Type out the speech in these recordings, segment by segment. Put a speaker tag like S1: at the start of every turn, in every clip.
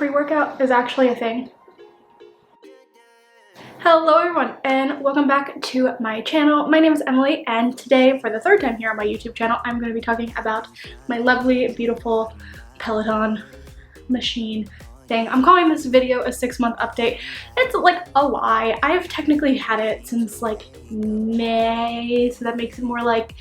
S1: pre-workout is actually a thing. Hello everyone and welcome back to my channel. My name is Emily and today, for the third time here on my YouTube channel, I'm going to be talking about my lovely, beautiful Peloton machine thing. I'm calling this video a 6-month update. It's like a lie. I've technically had it since like May, so that makes it more like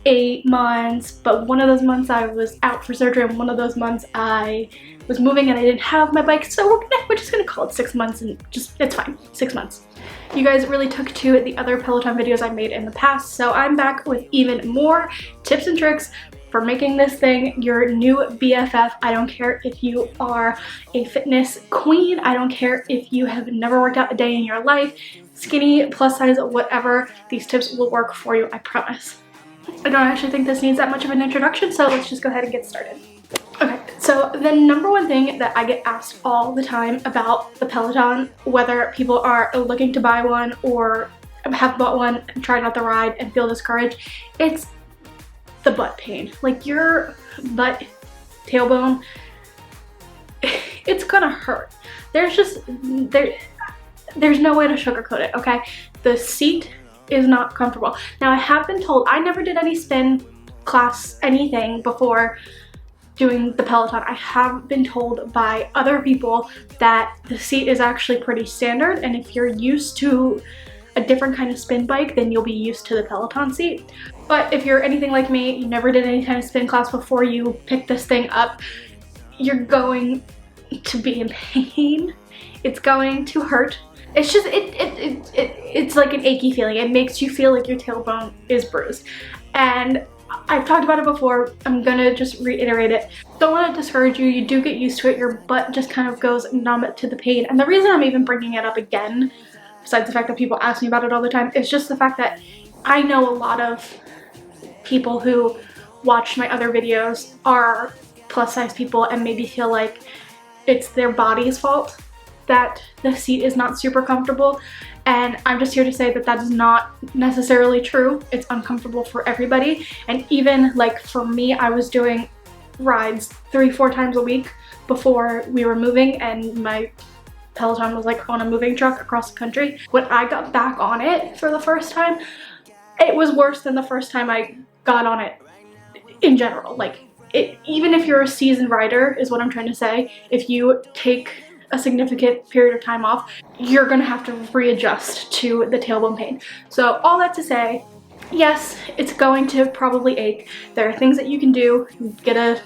S1: 8 months, but one of those months I was out for surgery and one of those months I was moving and I didn't have my bike, so we're just gonna call it 6 months and it's fine, 6 months. You guys really took to the other Peloton videos I made in the past, so I'm back with even more tips and tricks for making this thing your new BFF. I don't care if you are a fitness queen, I don't care if you have never worked out a day in your life, skinny, plus size, whatever, these tips will work for you, I promise. I don't actually think this needs that much of an introduction, so let's just go ahead and get started. Okay, so the number one thing that I get asked all the time about the Peloton, whether people are looking to buy one or have bought one and tried out the ride and feel discouraged, it's the butt pain. Like your butt, tailbone, it's gonna hurt. There's no way to sugarcoat it, okay? The seat is not comfortable. Now I have been told, I never did any spin class, anything before doing the Peloton. I have been told by other people that the seat is actually pretty standard, and if you're used to a different kind of spin bike, then you'll be used to the Peloton seat. But if you're anything like me, you never did any kind of spin class before you pick this thing up, you're going to be in pain. It's going to hurt. It's just, it's like an achy feeling. It makes you feel like your tailbone is bruised. And I've talked about it before, I'm gonna just reiterate it. Don't want to discourage you, you do get used to it, your butt just kind of goes numb to the pain. And the reason I'm even bringing it up again, besides the fact that people ask me about it all the time, is just the fact that I know a lot of people who watch my other videos are plus size people and maybe feel like it's their body's fault that the seat is not super comfortable, and I'm just here to say that that is not necessarily true. It's uncomfortable for everybody, and even like for me, I was doing rides 3-4 times a week before we were moving, and my Peloton was like on a moving truck across the country. When I got back on it for the first time, it was worse than the first time I got on it in general. Like, even if you're a seasoned rider, is what I'm trying to say, if you take a significant period of time off, you're gonna have to readjust to the tailbone pain. So all that to say, yes, it's going to probably ache. There are things that you can do. You can get a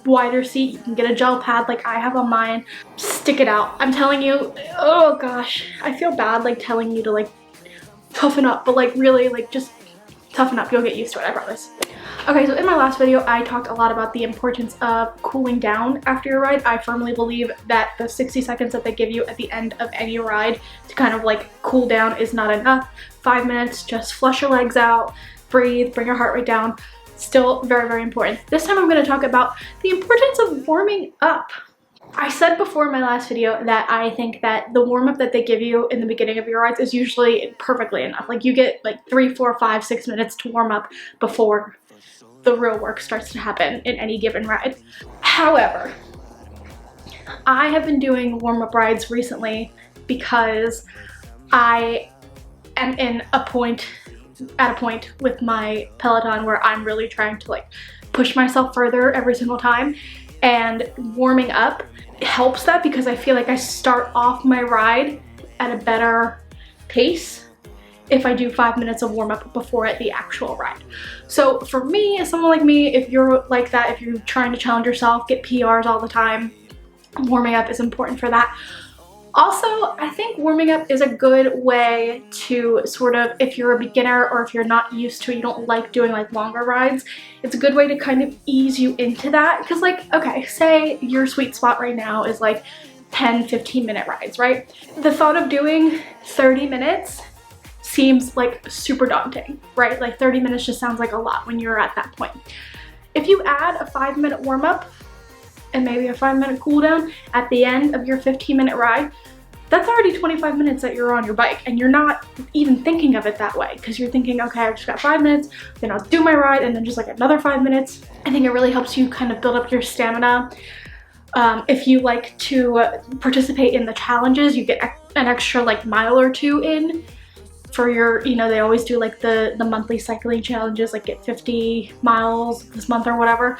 S1: wider seat, you can get a gel pad like I have on mine, stick it out. I'm telling you, oh gosh, I feel bad like telling you to like toughen up, but like really, like just toughen up, you'll get used to it, I promise. Okay, so in my last video, I talked a lot about the importance of cooling down after your ride. I firmly believe that the 60 seconds that they give you at the end of any ride to kind of like cool down is not enough. 5 minutes, just flush your legs out, breathe, bring your heart rate down. Still very, very important. This time I'm going to talk about the importance of warming up. I said before in my last video that I think that the warm-up that they give you in the beginning of your rides is usually perfectly enough. Like you get like 3, 4, 5, 6 minutes to warm up before the real work starts to happen in any given ride. However, I have been doing warm-up rides recently because I am at a point with my Peloton where I'm really trying to like push myself further every single time, and warming up helps that because I feel like I start off my ride at a better pace if I do 5 minutes of warm-up before the actual ride. So for me, as someone like me, if you're like that, if you're trying to challenge yourself, get PRs all the time, warming up is important for that. Also, I think warming up is a good way to sort of, if you're a beginner or if you're not used to it, you don't like doing like longer rides, it's a good way to kind of ease you into that. Because like, okay, say your sweet spot right now is like 10-15 minute rides, right? The thought of doing 30 minutes seems like super daunting, right? Like 30 minutes just sounds like a lot when you're at that point. If you add a 5-minute warm-up and maybe a 5-minute cool down at the end of your 15-minute ride, that's already 25 minutes that you're on your bike, and you're not even thinking of it that way because you're thinking, okay, I've just got 5 minutes, then I'll do my ride, and then just like another 5 minutes. I think it really helps you kind of build up your stamina. If you like to participate in the challenges, you get an extra like mile or two in for your, you know, they always do like the monthly cycling challenges, like get 50 miles this month or whatever.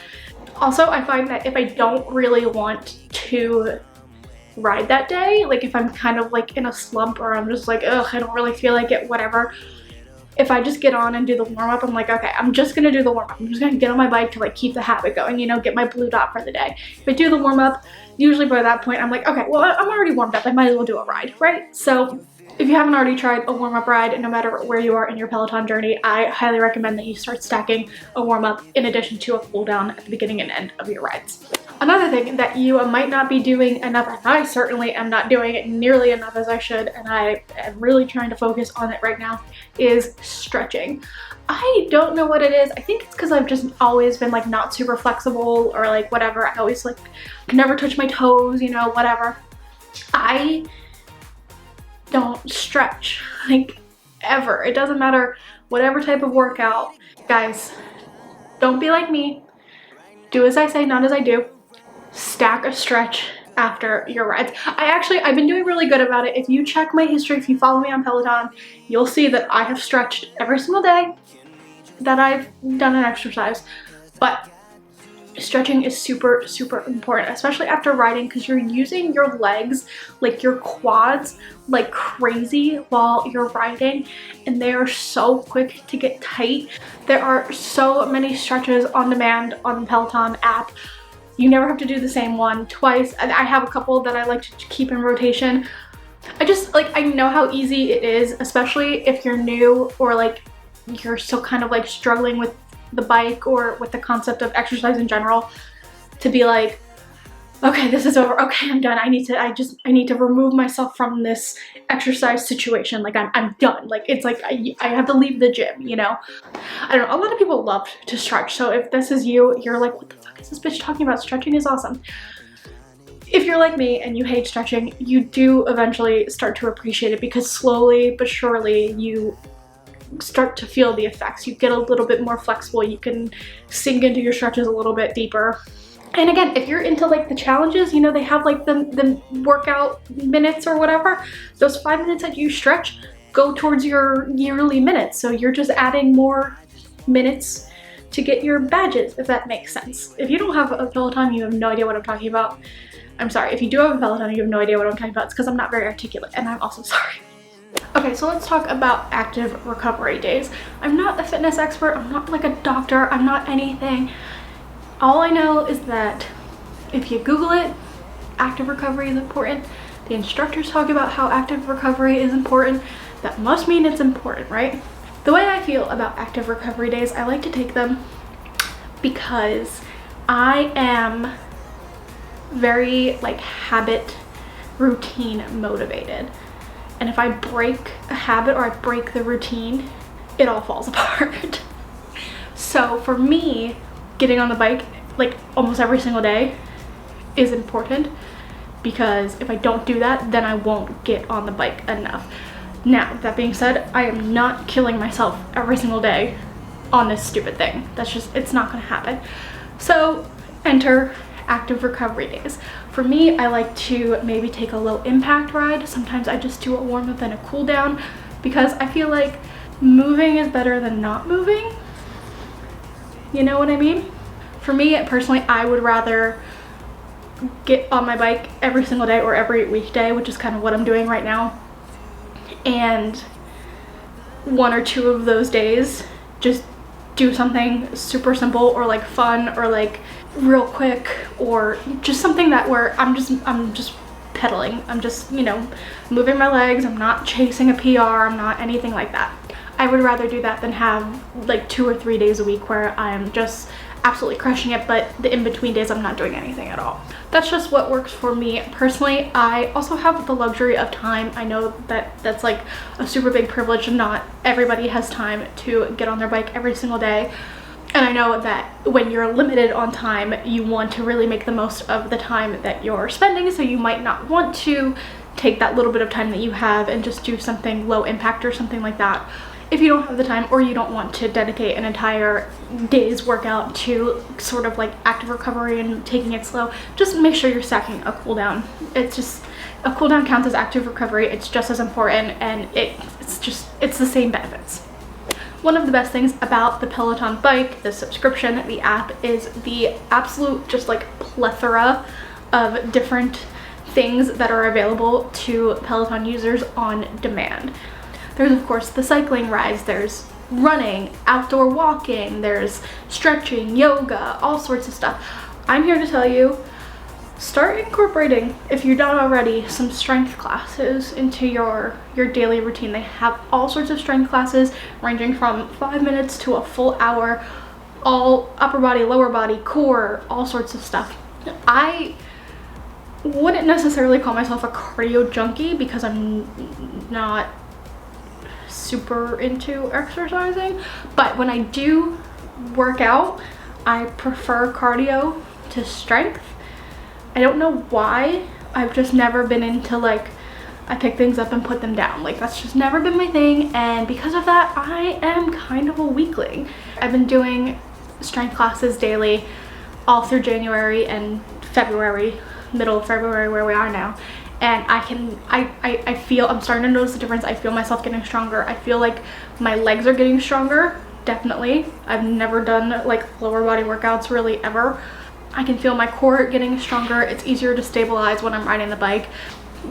S1: Also, I find that if I don't really want to ride that day, like if I'm kind of like in a slump or I'm just like, ugh, I don't really feel like it, whatever, if I just get on and do the warm-up, I'm like, okay, I'm just gonna do the warm-up. I'm just gonna get on my bike to like keep the habit going, you know, get my blue dot for the day. If I do the warm-up, usually by that point, I'm like, okay, well, I'm already warmed up. I might as well do a ride, right? So if you haven't already tried a warm-up ride, no matter where you are in your Peloton journey, I highly recommend that you start stacking a warm-up in addition to a cool-down at the beginning and end of your rides. Another thing that you might not be doing enough, and I certainly am not doing it nearly enough as I should, and I am really trying to focus on it right now, is stretching. I don't know what it is. I think it's because I've just always been like not super flexible or like whatever. I always like can never touch my toes, you know, whatever. I don't stretch like ever. It doesn't matter whatever type of workout. Guys, don't be like me. Do as I say, not as I do. Stack a stretch after your rides. I've been doing really good about it. If you check my history, if you follow me on Peloton, you'll see that I have stretched every single day that I've done an exercise. But stretching is super, super important, especially after riding, because you're using your legs, like your quads, like crazy while you're riding, and they are so quick to get tight. There are so many stretches on demand on the Peloton app. You never have to do the same one twice. I have a couple that I like to keep in rotation. I know how easy it is, especially if you're new or like you're still kind of like struggling with the bike or with the concept of exercise in general, to be like, okay, this is over. Okay, I'm done. I need to remove myself from this exercise situation. Like I'm done. Like it's like I have to leave the gym, you know? I don't know. A lot of people love to stretch. So if this is you, you're like, what the fuck is this bitch talking about? Stretching is awesome. If you're like me and you hate stretching, you do eventually start to appreciate it, because slowly but surely you start to feel the effects. You get a little bit more flexible. You can sink into your stretches a little bit deeper. And again, if you're into like the challenges, you know, they have like the workout minutes or whatever. Those 5 minutes that you stretch go towards your yearly minutes. So you're just adding more minutes to get your badges, if that makes sense. If you don't have a Peloton, you have no idea what I'm talking about. I'm sorry. If you do have a Peloton, you have no idea what I'm talking about. It's because I'm not very articulate, and I'm also sorry. Okay, so let's talk about active recovery days. I'm not a fitness expert. I'm not like a doctor. I'm not anything. All I know is that if you Google it, active recovery is important. The instructors talk about how active recovery is important. That must mean it's important, right? The way I feel about active recovery days, I like to take them because I am very like habit routine motivated. And if I break a habit or I break the routine, it all falls apart. So for me, getting on the bike like almost every single day is important, because if I don't do that, then I won't get on the bike enough. Now, that being said, I am not killing myself every single day on this stupid thing. That's just, it's not gonna happen. So enter active recovery days. For me, I like to maybe take a low impact ride. Sometimes I just do a warm up and a cool down, because I feel like moving is better than not moving. You know what I mean? For me personally, I would rather get on my bike every single day or every weekday, which is kind of what I'm doing right now. And 1 or 2 of those days, just do something super simple or like fun or like real quick, or just something that where I'm just pedaling. I'm just, you know, moving my legs. I'm not chasing a PR. I'm not anything like that. I would rather do that than have like 2 or 3 days a week where I'm just absolutely crushing it, but the in-between days I'm not doing anything at all. That's just what works for me personally. I also have the luxury of time. I know that that's like a super big privilege, and not everybody has time to get on their bike every single day. And I know that when you're limited on time, you want to really make the most of the time that you're spending, so you might not want to take that little bit of time that you have and just do something low impact or something like that. if you don't have the time or you don't want to dedicate an entire day's workout to sort of like active recovery and taking it slow, just make sure you're stacking a cool down. It's just, a cool down counts as active recovery. It's just as important, and it's the same benefits. One of the best things about the Peloton bike, the subscription, the app, is the absolute just like plethora of different things that are available to Peloton users on demand. There's of course the cycling rides, there's running, outdoor walking, there's stretching, yoga, all sorts of stuff. I'm here to tell you, start incorporating, if you're not already, some strength classes into your daily routine. They have all sorts of strength classes ranging from 5 minutes to a full hour, all upper body, lower body, core, all sorts of stuff. I wouldn't necessarily call myself a cardio junkie because I'm not super into exercising, but when I do work out, I prefer cardio to strength. I don't know why. I've just never been into like, I pick things up and put them down. Like, that's just never been my thing, and because of that, I am kind of a weakling. I've been doing strength classes daily all through January and February, middle of February where we are now, and I feel, I'm starting to notice the difference. I feel myself getting stronger. I feel like my legs are getting stronger, definitely. I've never done like lower body workouts really ever. I can feel my core getting stronger. It's easier to stabilize when I'm riding the bike.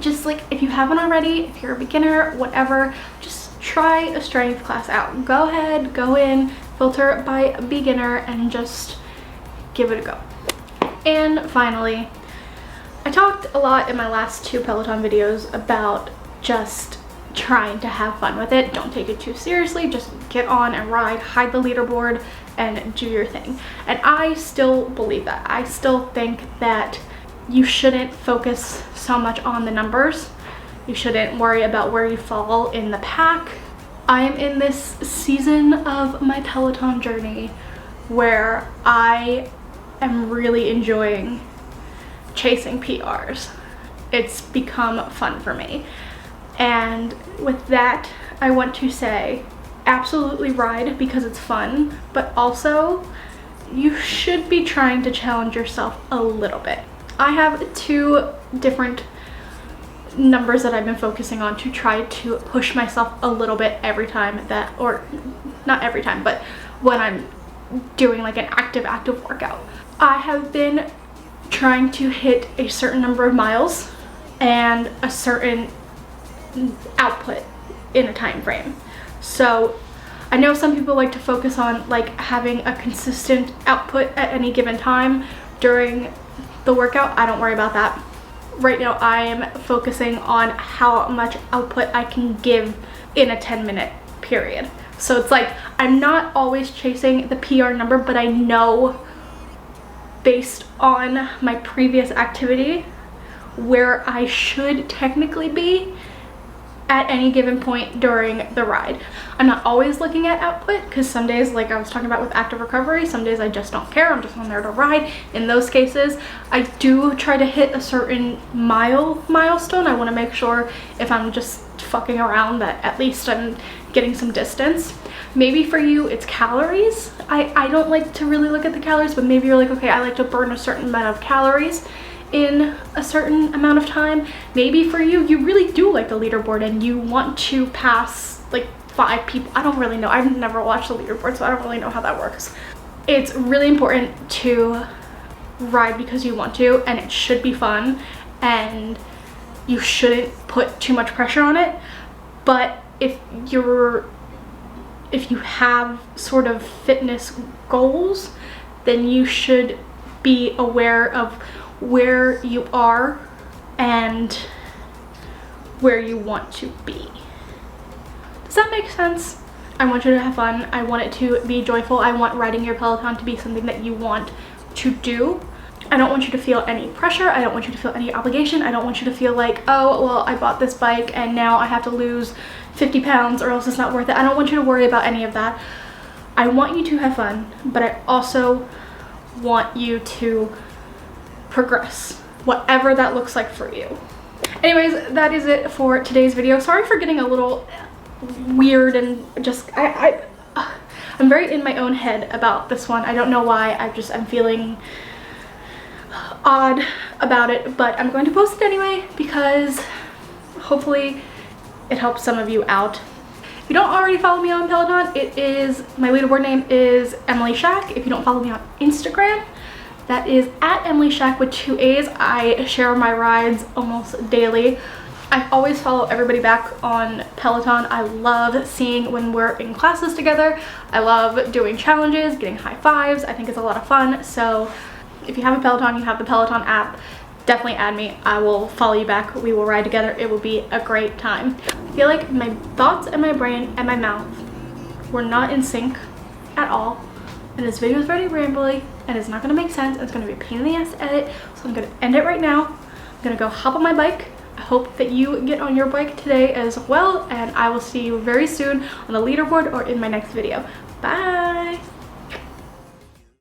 S1: Just like, if you haven't already, if you're a beginner, whatever, just try a strength class out. Go ahead, go in, filter by beginner, and just give it a go. And finally, I talked a lot in my last 2 Peloton videos about just trying to have fun with it. Don't take it too seriously. Just get on and ride, hide the leaderboard, and do your thing. And I still believe that. I still think that you shouldn't focus so much on the numbers. You shouldn't worry about where you fall in the pack. I am in this season of my Peloton journey where I am really enjoying chasing PRs. It's become fun for me. And with that, I want to say, absolutely ride because it's fun, but also you should be trying to challenge yourself a little bit. I have 2 different numbers that I've been focusing on to try to push myself a little bit every time that, or not every time, but when I'm doing like an active workout. I have been trying to hit a certain number of miles and a certain output in a time frame. So I know some people like to focus on like having a consistent output at any given time during the workout. I don't worry about that. Right now I am focusing on how much output I can give in a 10-minute period. So it's like, I'm not always chasing the PR number, but I know based on my previous activity where I should technically be at any given point during the ride. I'm not always looking at output because some days, like I was talking about with active recovery, some days I just don't care. I'm just on there to ride. In those cases, I do try to hit a certain milestone. I want to make sure if I'm just fucking around that at least I'm getting some distance. Maybe for you it's calories. I don't like to really look at the calories, but maybe you're like, okay, I like to burn a certain amount of calories in a certain amount of time. Maybe for you, you really do like the leaderboard and you want to pass like 5 people. I don't really know. I've never watched the leaderboard, so I don't really know how that works. It's really important to ride because you want to, and it should be fun, and you shouldn't put too much pressure on it. But if you have sort of fitness goals, then you should be aware of where you are and where you want to be. Does that make sense? I want you to have fun. I want it to be joyful. I want riding your Peloton to be something that you want to do. I don't want you to feel any pressure. I don't want you to feel any obligation. I don't want you to feel like, oh, well, I bought this bike and now I have to lose 50 pounds or else it's not worth it. I don't want you to worry about any of that. I want you to have fun, but I also want you to progress, whatever that looks like for you. Anyways, that is it for today's video. Sorry for getting a little weird and just I'm very in my own head about this one. I don't know why. I'm feeling odd about it, but I'm going to post it anyway because hopefully it helps some of you out. If you don't already follow me on Peloton, my leaderboard name is Emily Shack. If you don't follow me on Instagram, that is at Emily Shack with 2 A's. I share my rides almost daily. I always follow everybody back on Peloton. I love seeing when we're in classes together. I love doing challenges, getting high fives. I think it's a lot of fun. So if you have a Peloton, you have the Peloton app, definitely add me. I will follow you back. We will ride together. It will be a great time. I feel like my thoughts and my brain and my mouth were not in sync at all. And this video is very rambly and it's not going to make sense. It's going to be a pain in the ass to edit. So I'm going to end it right now. I'm going to go hop on my bike. I hope that you get on your bike today as well. And I will see you very soon on the leaderboard or in my next video. Bye!